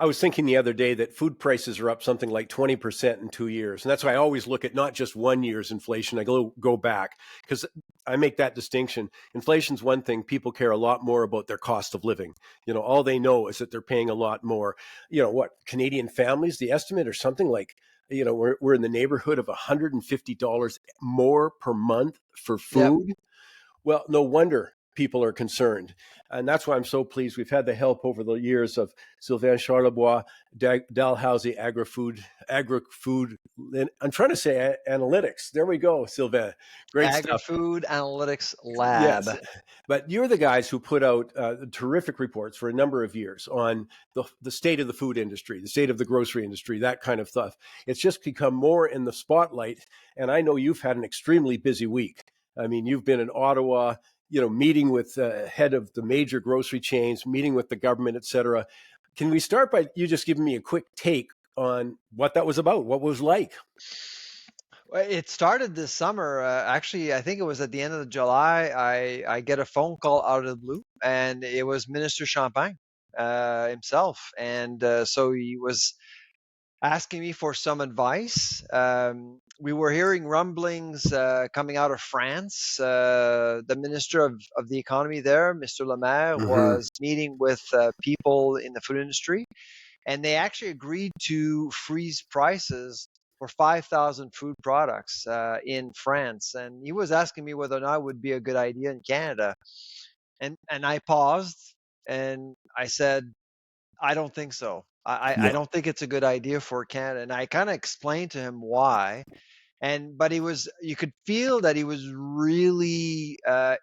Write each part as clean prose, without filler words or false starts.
I was thinking the other day that food prices are up something like 20% in 2 years. And that's why I always look at not just one year's inflation. I go back because I make that distinction. Inflation's one thing. People care a lot more about their cost of living. All they know is that they're paying a lot more. What Canadian families, the estimate or something like, we're in the neighborhood of $150 more per month for Yep. food. Well, no wonder people are concerned. And that's why I'm so pleased. We've had the help over the years of Sylvain Charlebois, Dalhousie Agri-Food. I'm trying to say analytics. There we go, Sylvain. Great stuff. Agri-Food Analytics Lab. Yes, but you're the guys who put out terrific reports for a number of years on the state of the food industry, the state of the grocery industry, that kind of stuff. It's just become more in the spotlight. And I know you've had an extremely busy week. I mean, you've been in Ottawa, meeting with head of the major grocery chains, meeting with the government, et cetera. Can we start by you just giving me a quick take on what that was about, what it was like? Well, it started this summer. Actually, I think it was at the end of July. I get a phone call out of the blue, and it was Minister Champagne himself. And so he was asking me for some advice. We were hearing rumblings coming out of France. The Minister of the Economy there, Mr. Le Maire, was meeting with people in the food industry, and they actually agreed to freeze prices for 5,000 food products in France. And he was asking me whether or not it would be a good idea in Canada. And I paused and I said, I don't think so. I don't think it's a good idea for Canada. And I kind of explained to him why. But you could feel that he was really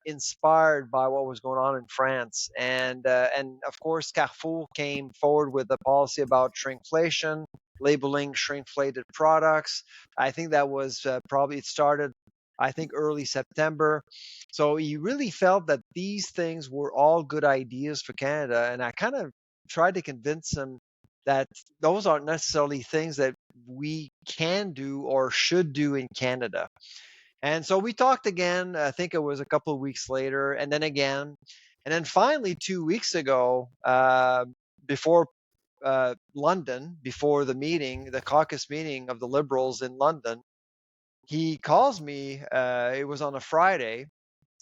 inspired by what was going on in France. And of course, Carrefour came forward with a policy about shrinkflation, labeling shrinkflated products. I think that was it started, I think, early September. So he really felt that these things were all good ideas for Canada. And I kind of tried to convince him that those aren't necessarily things that we can do or should do in Canada. And so we talked again. I think it was a couple of weeks later, and then again. And then finally, 2 weeks ago, before London, before the meeting, the caucus meeting of the Liberals in London, he calls me. It was on a Friday,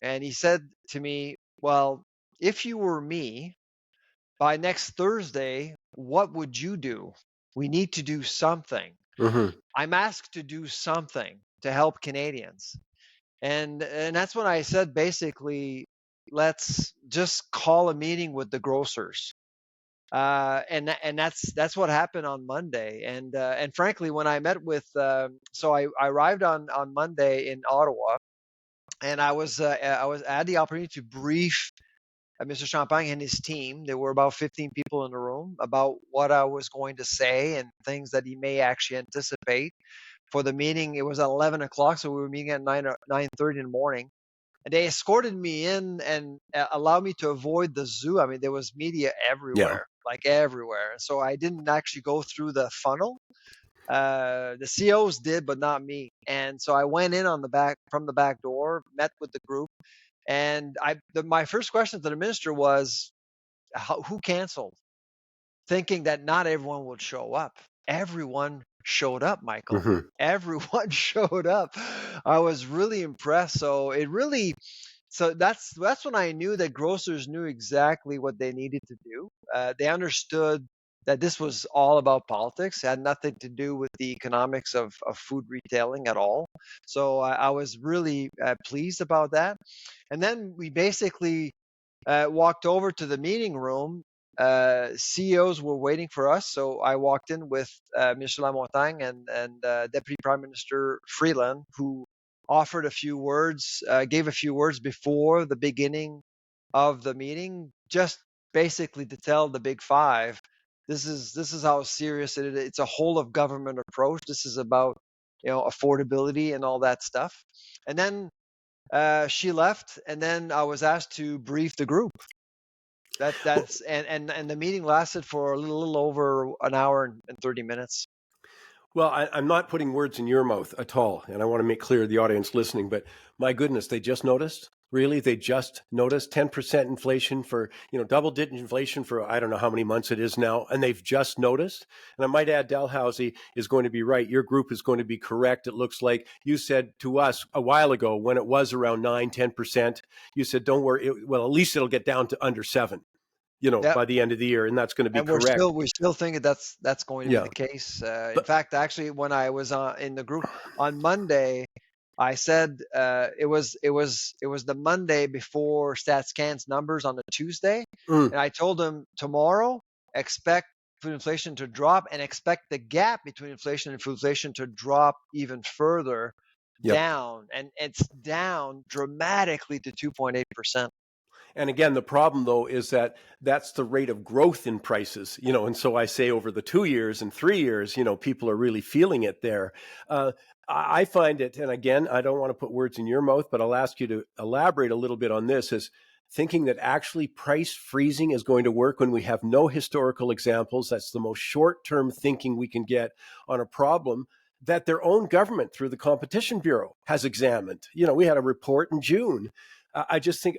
and he said to me, well, if you were me, by next Thursday, what would you do? We need to do something. I'm asked to do something to help Canadians. And that's when I said, basically, let's just call a meeting with the grocers. And that's what happened on Monday. And frankly, when I met with, so I arrived on Monday in Ottawa, and I had the opportunity to brief Mr. Champagne and his team. There were about 15 people in the room about what I was going to say and things that he may actually anticipate for the meeting. It was at 11 o'clock, so we were meeting at 9:30 in the morning. And they escorted me in and allowed me to avoid the zoo. I mean, there was media everywhere, like everywhere. So I didn't actually go through the funnel. The COs did, but not me. And so I went in from the back door, met with the group. And my first question to the minister was, who canceled? Thinking that not everyone would show up. Everyone showed up, Michael. Everyone showed up. I was really impressed. So that's when I knew that grocers knew exactly what they needed to do. They understood that this was all about politics. It had nothing to do with the economics of food retailing at all. So I was really pleased about that. And then we basically walked over to the meeting room. CEOs were waiting for us. So I walked in with Mr. Lamontagne and Deputy Prime Minister Freeland, who offered a few words, gave a few words before the beginning of the meeting, just basically to tell the Big Five, this is how serious it is. It's a whole of government approach. This is about affordability and all that stuff. And then she left, and then I was asked to brief the group. And the meeting lasted for a little over an hour and 30 minutes. Well, I'm not putting words in your mouth at all, and I want to make clear to the audience listening, but my goodness, they just noticed Really? They just noticed 10% inflation for, double-digit inflation for I don't know how many months it is now, and they've just noticed? And I might add, Dalhousie is going to be right. Your group is going to be correct. It looks like you said to us a while ago when it was around 9, 10%, you said, don't worry, well, at least it'll get down to under 7, Yeah. by the end of the year, and that's going to be And we're correct. still thinking that's going to be Yeah. the case. In But, fact, actually, when I was in the group on Monday, I said it was the Monday before StatsCan's numbers on the Tuesday, mm, and I told them tomorrow expect food inflation to drop and expect the gap between inflation and food inflation to drop even further yep. down, and it's down dramatically to 2.8%. And again, the problem though is that that's the rate of growth in prices, and so I say over the 2 years and 3 years, people are really feeling it there. Uh, I find it, and again, I don't want to put words in your mouth, but I'll ask you to elaborate a little bit on this, is thinking that actually price freezing is going to work when we have no historical examples. That's the most short-term thinking we can get on a problem that their own government through the Competition Bureau has examined. We had a report in June. I just think,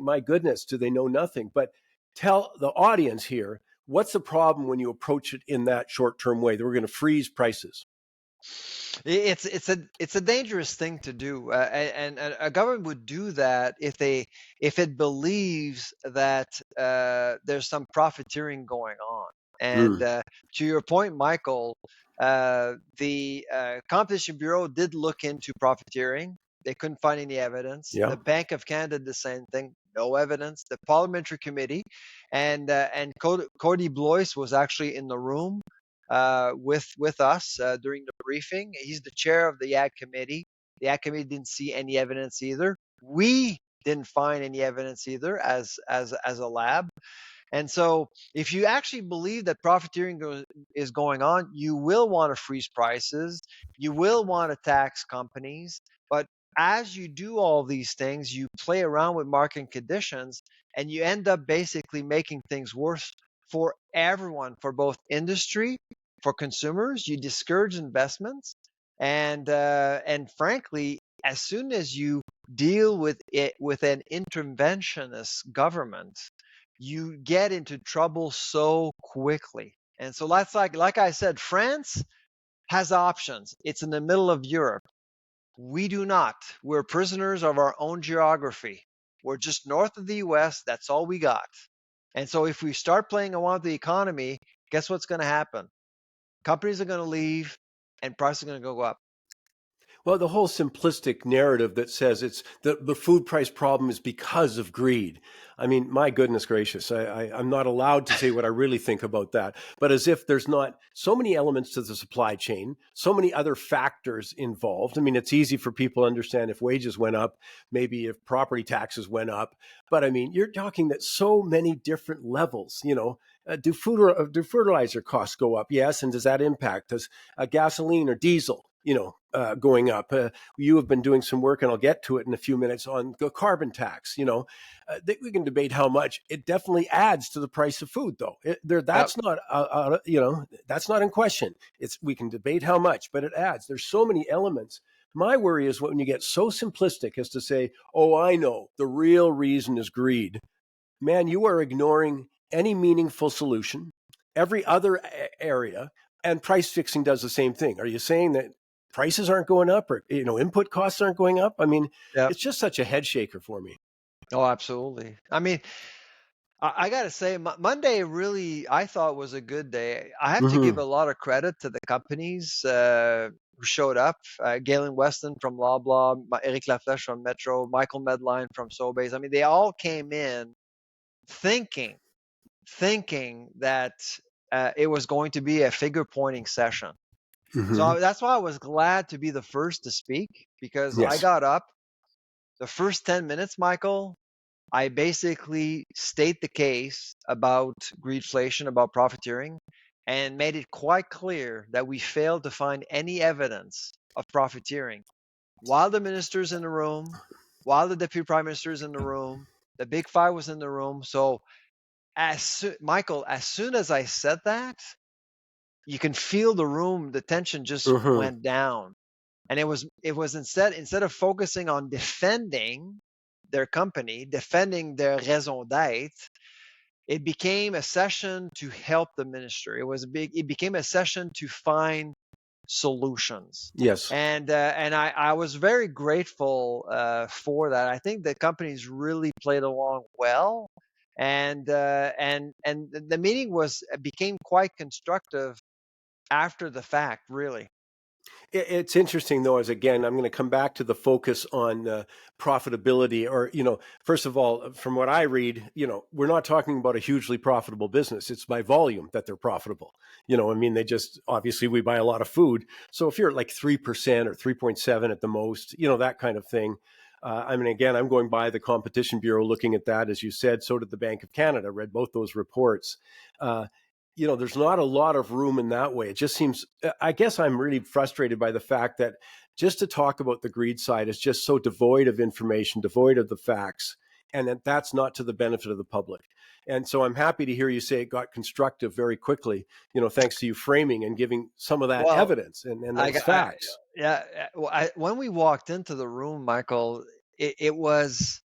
my goodness, do they know nothing? But tell the audience here, what's the problem when you approach it in that short-term way that we're going to freeze prices? It's a dangerous thing to do, and a government would do that if it believes that there's some profiteering going on. And Mm, to your point, Michael, the Competition Bureau did look into profiteering. They couldn't find any evidence. yeah. The Bank of Canada did the same thing. No evidence. The Parliamentary Committee and Cody Blois was actually in the room with us during the briefing. He's the chair of the Ag Committee. The Ag Committee didn't see any evidence either. We didn't find any evidence either as a lab. And so, if you actually believe that profiteering is going on, you will want to freeze prices. You will want to tax companies. But as you do all these things, you play around with market conditions and you end up basically making things worse for everyone, for both industry, for consumers. You discourage investments. And frankly, as soon as you deal with it with an interventionist government, you get into trouble so quickly. And so that's like I said, France has options. It's in the middle of Europe. We do not. We're prisoners of our own geography. We're just north of the US. That's all we got. And so if we start playing around with the economy, guess what's going to happen? Companies are going to leave and prices are going to go up. Well, the whole simplistic narrative that says it's the food price problem is because of greed. I mean, my goodness gracious, I'm not allowed to say what I really think about that. But as if there's not so many elements to the supply chain, so many other factors involved. I mean, it's easy for people to understand if wages went up, maybe if property taxes went up. But I mean, you're talking that so many different levels, do fertilizer costs go up? Yes. And does that impact? Does gasoline or diesel, going up? You have been doing some work, and I'll get to it in a few minutes, on the carbon tax. We can debate how much. It definitely adds to the price of food, though. Yep. That's not in question. We can debate how much, but it adds. There's so many elements. My worry is when you get so simplistic as to say, "Oh, I know the real reason is greed." Man, you are ignoring any meaningful solution, every other area, and price fixing does the same thing. Are you saying that prices aren't going up, or input costs aren't going up? I mean, Yep. it's just such a head shaker for me. Oh, absolutely. I mean, I got to say, Monday really, I thought was a good day. I have to give Mm-hmm. a lot of credit to the companies who showed up. Galen Weston from Loblaw, Eric Laflèche from Metro, Michael Medline from Sobeys. I mean, they all came in thinking, thinking that it was going to be a figure pointing session. Mm-hmm. So that's why I was glad to be the first to speak, because I Yes. got up the first 10 minutes, Michael. I basically state the case about greedflation, about profiteering, and made it quite clear that we failed to find any evidence of profiteering. While the minister's in the room, while the deputy prime minister is in the room, the big five was in the room. So, Michael, as soon as I said that, you can feel the room, the tension just Mm-hmm. went down. And it was instead of focusing on defending their company, defending their raison d'être, it became a session to help the minister. It became a session to find solutions. Yes. And I was very grateful for that. I think the companies really played along well, and the meeting became quite constructive after the fact, really. It's interesting, though, as again, I'm going to come back to the focus on profitability. Or, first of all, from what I read, we're not talking about a hugely profitable business. It's by volume that they're profitable. I mean, obviously we buy a lot of food. So if you're at like 3% or 3.7 at the most, that kind of thing. I mean, again, I'm going by the Competition Bureau looking at that, as you said. So did the Bank of Canada. Read both those reports. There's not a lot of room in that way. It just seems, I guess I'm really frustrated by the fact that just to talk about the greed side is just so devoid of information, devoid of the facts, and that's not to the benefit of the public. And so I'm happy to hear you say it got constructive very quickly, thanks to you framing and giving some of that Well, evidence and those facts. yeah. When we walked into the room, Michael, it was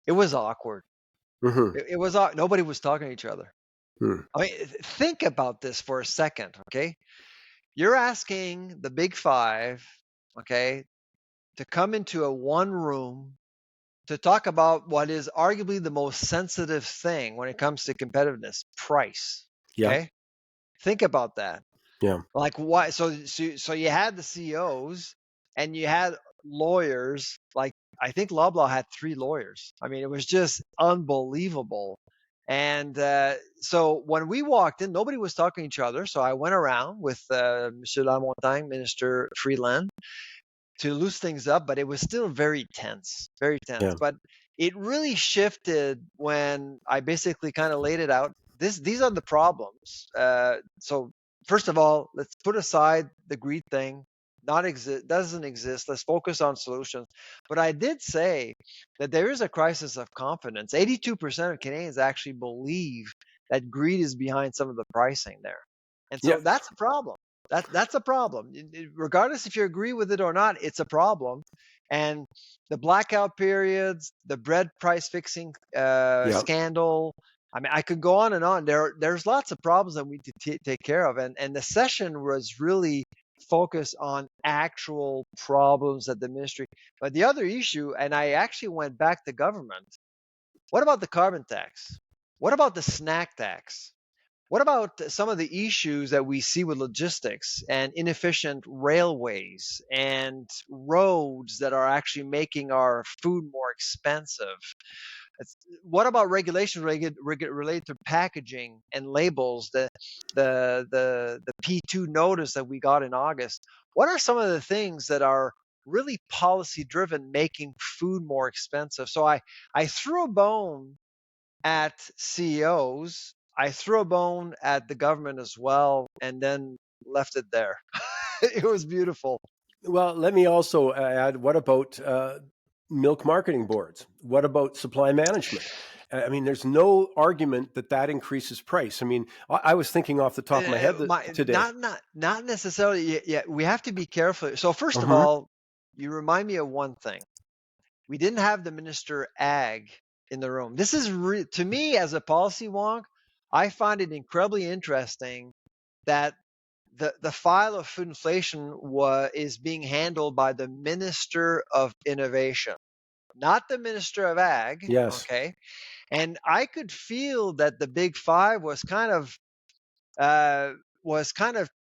awkward. Mm-hmm. Nobody was talking to each other. Hmm. I mean, think about this for a second, okay? You're asking the big five, okay, to come into a one room to talk about what is arguably the most sensitive thing when it comes to competitiveness, price. Yeah. Okay? Think about that. Yeah. Like why so you had the CEOs and you had lawyers, like I think Loblaw had 3 lawyers. I mean, it was just unbelievable. And so when we walked in, nobody was talking to each other. So I went around with Monsieur Lamontagne, Minister Freeland, to loose things up, but it was still very tense, very tense. Yeah. But it really shifted when I basically kind of laid it out. These are the problems. So first of all, let's put aside the greed thing. Doesn't exist. Let's focus on solutions. But I did say that there is a crisis of confidence. 82% of Canadians actually believe that greed is behind some of the pricing there, and Yeah. so that's a problem. That's a problem. Regardless if you agree with it or not, it's a problem. And the blackout periods, the bread price fixing Yeah. scandal. I mean, I could go on and on. There's lots of problems that we need to take care of, and the session was really focused on actual problems at the ministry. But the other issue, and I actually went back to government. What about the carbon tax? What about the snack tax? What about some of the issues that we see with logistics and inefficient railways and roads that are actually making our food more expensive? What about regulations related to packaging and labels? The P2 notice that we got in August. What are some of the things that are really policy driven, making food more expensive? So I threw a bone at CEOs. I threw a bone at the government as well, and then left it there. It was beautiful. Well, let me also add, what about milk marketing boards? What about supply management? I mean, there's no argument that increases price. I mean, I was thinking off the top of my head today. Not necessarily. Yeah, we have to be careful. So first of Uh-huh. all, you remind me of one thing. We didn't have the Minister Ag in the room. This is to me as a policy wonk. I find it incredibly interesting that the file of food inflation is being handled by the Minister of Innovation, not the Minister of Ag. Yes. Okay, and I could feel that the Big Five was kind of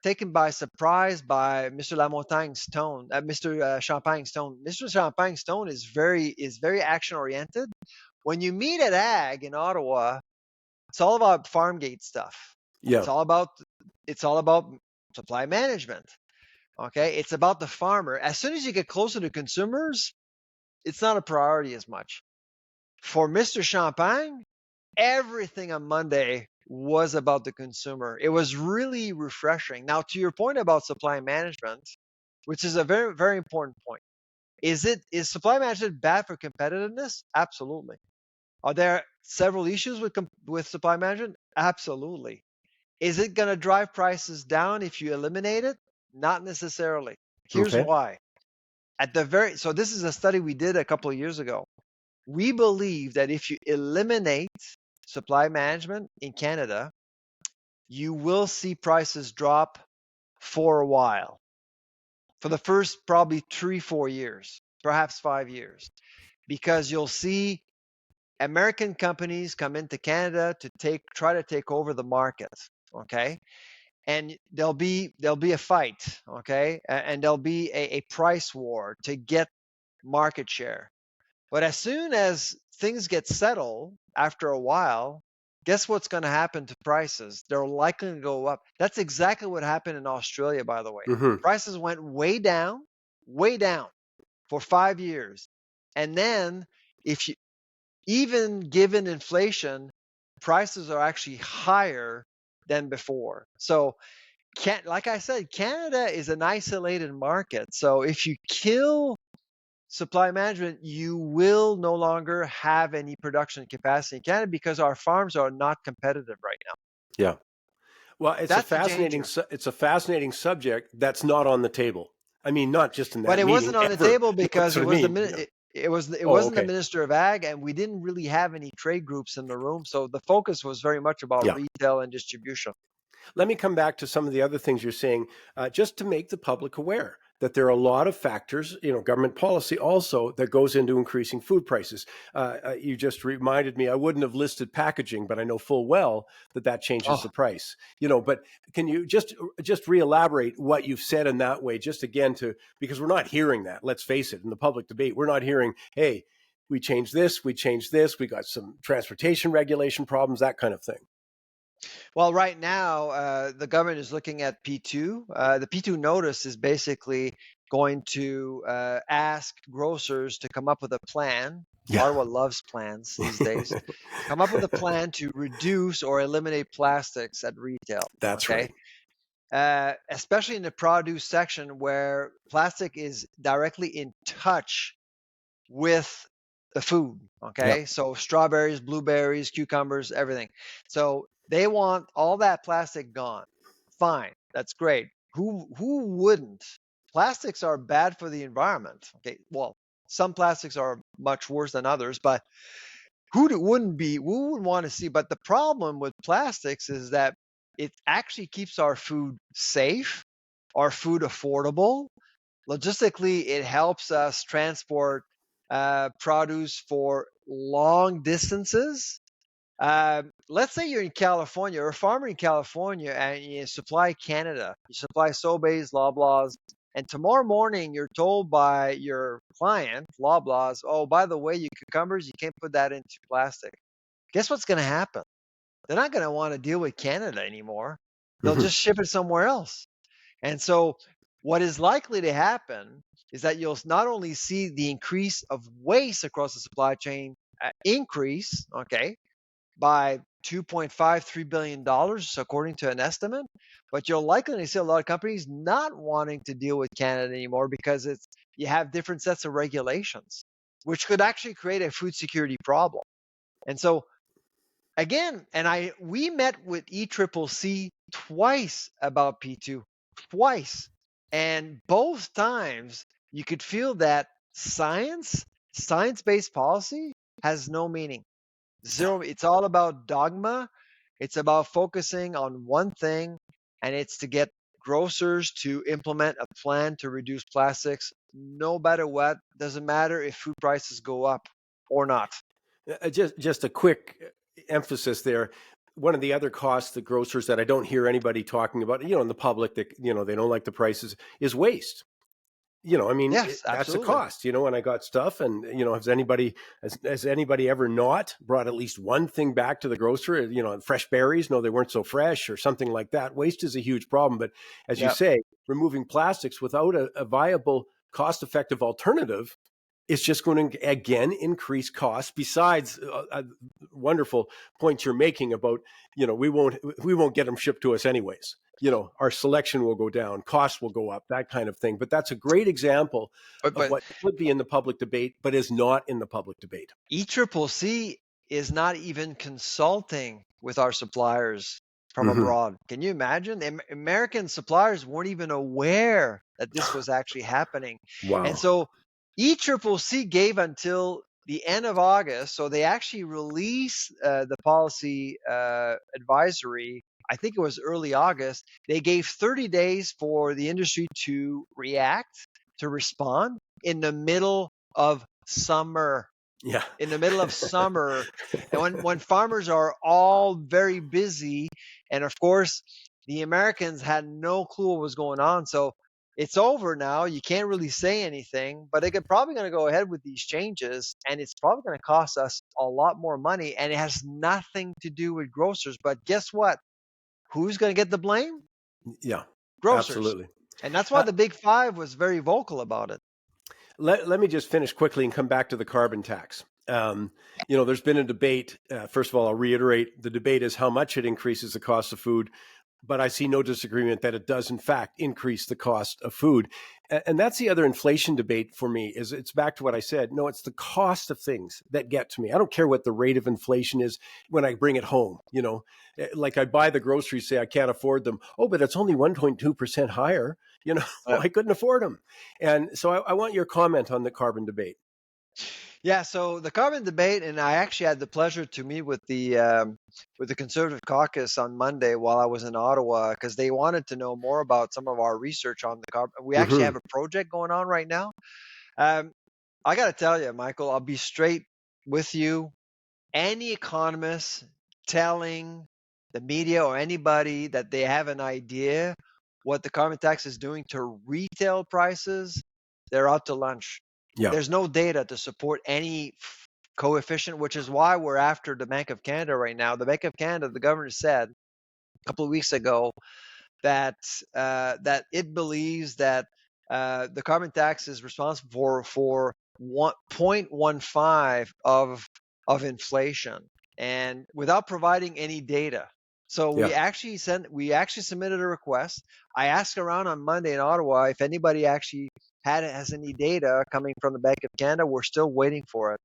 taken by surprise by Mr. Lamontagne's tone, Mr. Champagne's tone. Mr. Champagne's tone is very action oriented. When you meet at Ag in Ottawa, it's all about farm gate stuff. Yeah. It's all about supply management. Okay, it's about the farmer. As soon as you get closer to consumers, it's not a priority as much. For Mr. Champagne, everything on Monday was about the consumer. It was really refreshing. Now, to your point about supply management, which is a very, very important point, is supply management bad for competitiveness? Absolutely. Are there several issues with supply management? Absolutely. Is it going to drive prices down if you eliminate it? Not necessarily. Here's Okay. why. So this is a study we did a couple of years ago. we believe that if you eliminate supply management in Canada, you will see prices drop for a while, for the first probably 3-4 years, perhaps 5 years, because you'll see American companies come into Canada to try to take over the market, okay? And there'll be a fight, okay? And there'll be a price war to get market share. But as soon as things get settled after a while, guess what's going to happen to prices? They're likely to go up. That's exactly what happened in Australia, by the way. Mm-hmm. Prices went way down for 5 years. And then if you even given inflation, prices are actually higher than before. So, like I said, Canada is an isolated market. So if you kill supply management, you will no longer have any production capacity in Canada because our farms are not competitive right now. Yeah. Well, That's the danger. it's a fascinating subject that's not on the table. I mean, not just in But that it meeting wasn't on the ever. table You know, that's because what I mean. Yeah. it Oh, wasn't the okay. Minister of Ag, and we didn't really have any trade groups in the room. So the focus was very much about Yeah. retail and distribution. Let me come back to some of the other things you're saying, just to make the public aware that there are a lot of factors, government policy also that goes into increasing food prices. You just reminded me, I wouldn't have listed packaging, but I know full well that changes Oh, the price. But can you just re-elaborate what you've said in that way, just again because we're not hearing that. Let's face it, in the public debate, we're not hearing, hey, we changed this, we got some transportation regulation problems, that kind of thing. well, right now, the government is looking at P2. The P2 notice is basically going to ask grocers to come up with a plan. Yeah. Ottawa loves plans these days. Come up with a plan to reduce or eliminate plastics at retail. That's Okay. right. Especially in the produce section where plastic is directly in touch with the food. Yeah. Okay. So strawberries, blueberries, cucumbers, everything. So they want all that plastic gone. Fine. That's great. Who wouldn't? Plastics are bad for the environment. Okay. Well, some plastics are much worse than others, but who wouldn't want to see? But the problem with plastics is that it actually keeps our food safe, our food affordable. Logistically, it helps us transport produce for long distances. Let's say you're in California, or a farmer in California, and you supply Canada, you supply Sobeys, Loblaws, and tomorrow morning you're told by your client, Loblaws, oh, by the way, your cucumbers, you can't put that into plastic. Guess what's going to happen? They're not going to want to deal with Canada anymore. They'll Mm-hmm. just ship it somewhere else. And so, what is likely to happen is that you'll not only see the increase of waste across the supply chain increase, okay, by $2.53 billion, according to an estimate, but you're likely to see a lot of companies not wanting to deal with Canada anymore because you have different sets of regulations, which could actually create a food security problem. And so again, we met with ECCC twice about P2, twice. And both times you could feel that science-based policy has no meaning. Zero. It's all about dogma. It's about focusing on one thing, and it's to get grocers to implement a plan to reduce plastics no matter what. Doesn't matter if food prices go up or not. Just a quick emphasis there. One of the other costs, the grocers that I don't hear anybody talking about, in the public that, they don't like the prices, is waste. I mean, Yes, that's a absolutely. cost, when I got stuff and, has anybody ever not brought at least one thing back to the grocer, fresh berries? No, they weren't so fresh or something like that. Waste is a huge problem. But as you Yeah. say, removing plastics without a viable, cost-effective alternative is just going to again increase costs. Besides wonderful points you're making about, we won't get them shipped to us anyways. Our selection will go down, costs will go up, that kind of thing. But that's a great example of But what should be in the public debate, but is not in the public debate. ECCC is not even consulting with our suppliers from Mm-hmm. abroad. Can you imagine? American suppliers weren't even aware that this was actually happening. And Wow. so ECCC gave until the end of August. So they actually released the policy advisory. I think it was early August. They gave 30 days for the industry to react, to respond in the middle of summer. Yeah. In the middle of summer, and when farmers are all very busy, and of course the Americans had no clue what was going on. So it's over now. You can't really say anything, but they're probably going to go ahead with these changes, and it's probably going to cost us a lot more money, and it has nothing to do with grocers. But guess what? Who's going to get the blame? Yeah, Grocers. absolutely. And that's why the Big Five was very vocal about it. Let me just finish quickly and come back to the carbon tax. There's been a debate. First of all, I'll reiterate, the debate is how much it increases the cost of food, but I see no disagreement that it does in fact increase the cost of food. And that's the other inflation debate for me, is it's back to what I said. No, it's the cost of things that get to me. I don't care what the rate of inflation is when I bring it home. Like I buy the groceries, say I can't afford them. Oh, but it's only 1.2% higher. Well, I couldn't afford them. And so I want your comment on the carbon debate. Yeah, so the carbon debate, and I actually had the pleasure to meet with the Conservative Caucus on Monday while I was in Ottawa, because they wanted to know more about some of our research on the carbon. We actually have a project going on right now. I got to tell you, Michael, I'll be straight with you. Any economist telling the media or anybody that they have an idea what the carbon tax is doing to retail prices, they're out to lunch. Yeah. There's no data to support any coefficient, which is why we're after the Bank of Canada right now. The Bank of Canada, the governor said a couple of weeks ago that it believes that the carbon tax is responsible for 0.15 of inflation, and without providing any data. So we actually submitted a request. I asked around on Monday in Ottawa if anybody actually has any data coming from the Bank of Canada. We're still waiting for it.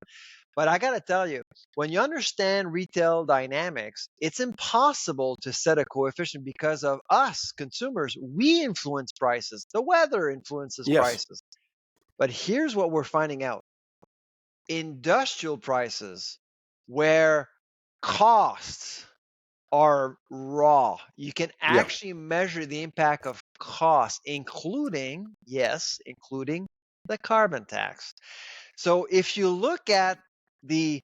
But I got to tell you, when you understand retail dynamics, it's impossible to set a coefficient because of us consumers. We influence prices. The weather influences prices. But here's what we're finding out. Industrial prices, where costs are raw, you can actually measure the impact of costs, including the carbon tax. So if you look at the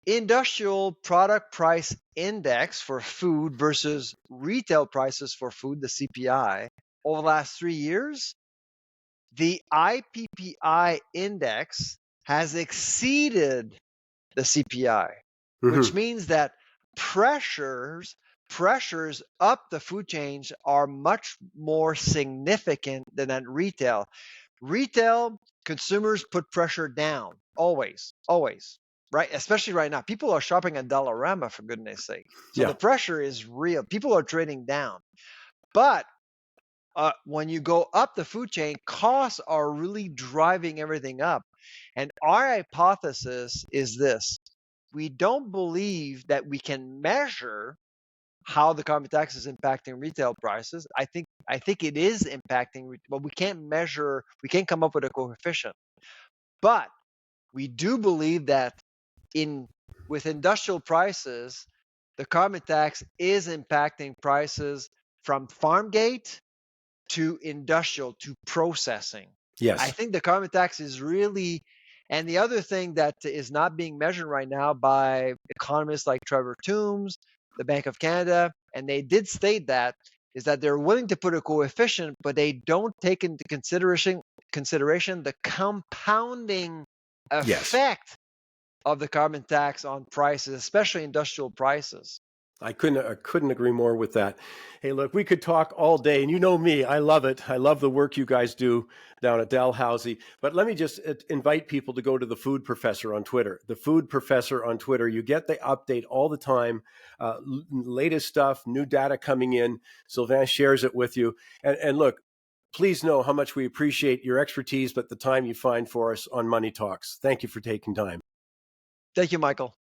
industrial product price index for food versus retail prices for food, the CPI, over the last 3 years, the IPPI index has exceeded the CPI, which means that pressures up the food chains are much more significant than at retail. Retail consumers put pressure down, always, right? Especially right now. People are shopping at Dollarama, for goodness sake. So the pressure is real. People are trading down. But when you go up the food chain, costs are really driving everything up. And our hypothesis is this. We don't believe that we can measure how the carbon tax is impacting retail prices. I think it is impacting, but we can't come up with a coefficient. But we do believe that with industrial prices, the carbon tax is impacting prices from farm gate to industrial to processing. Yes. I think the carbon tax is really, and the other thing that is not being measured right now by economists like Trevor Toombs, the Bank of Canada, and they did state that, is that they're willing to put a coefficient, but they don't take into consideration the compounding effect of the carbon tax on prices, especially industrial prices. I couldn't agree more with that. Hey, look, we could talk all day, and you know me, I love it. I love the work you guys do down at Dalhousie. But let me just invite people to go to the Food Professor on Twitter. The Food Professor on Twitter. You get the update all the time, latest stuff, new data coming in. Sylvain shares it with you. And look, please know how much we appreciate your expertise, but the time you find for us on Money Talks. Thank you for taking time. Thank you, Michael.